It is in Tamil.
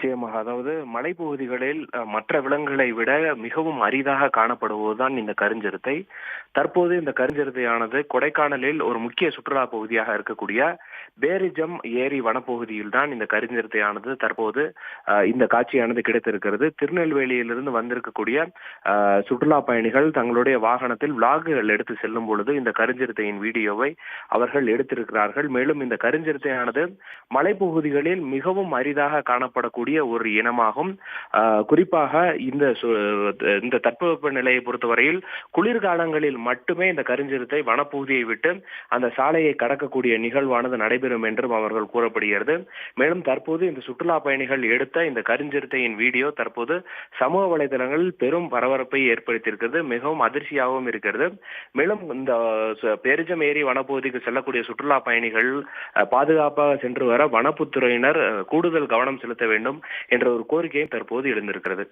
நிச்சயமாக. அதாவது மலைப்பகுதிகளில் மற்ற விலங்குகளை விட மிகவும் அரிதாக காணப்படுவதுதான் இந்த கருஞ்சிறுத்தை. தற்போது இந்த கருஞ்சிறுத்தையானது கொடைக்கானலில் ஒரு முக்கிய சுற்றுலா பகுதியாக இருக்கக்கூடிய பேரிஜம் ஏரி வனப்பகுதியில் தான் இந்த கருஞ்சிறுத்தையானது தற்போது இந்த காட்சியானது கிடைத்திருக்கிறது. திருநெல்வேலியிலிருந்து வந்திருக்கக்கூடிய சுற்றுலா பயணிகள் தங்களுடைய வாகனத்தில் விளாகுகள் எடுத்து செல்லும் பொழுது இந்த கருஞ்சிறுத்தையின் வீடியோவை அவர்கள் எடுத்திருக்கிறார்கள். மேலும் இந்த கருஞ்சிறுத்தையானது மலைப்பகுதிகளில் மிகவும் அரிதாக காணப்படக்கூடிய ஒரு இனமாகும். குறிப்பாக இந்த தட்பவெப்ப நிலையை பொறுத்தவரையில் குளிர்காலங்களில் மட்டுமே இந்த கருஞ்சிறுத்தை வனப்பகுதியை விட்டு அந்த சாலையை கடக்கக்கூடிய நிகழ்வானது நடைபெறும் என்றும் அவர்கள் கூறப்படுகிறது. மேலும் தற்போது இந்த சுற்றுலா பயணிகள் எடுத்த இந்த கருஞ்சிறுத்தையின் வீடியோ தற்போது சமூக வலைதளங்களில் பெரும் பரபரப்பை ஏற்படுத்தியிருக்கிறது. மிகவும் அதிர்ச்சியாகவும் இருக்கிறது. மேலும் இந்த பேரிஜம் ஏரி வனப்பகுதிக்கு செல்லக்கூடிய சுற்றுலா பயணிகள் பாதுகாப்பாக சென்று வர வனப்புத்துறையினர் கூடுதல் கவனம் செலுத்த வேண்டும் என்ற ஒரு கோரிக்கையும் தற்போது எழுந்திருக்கிறது.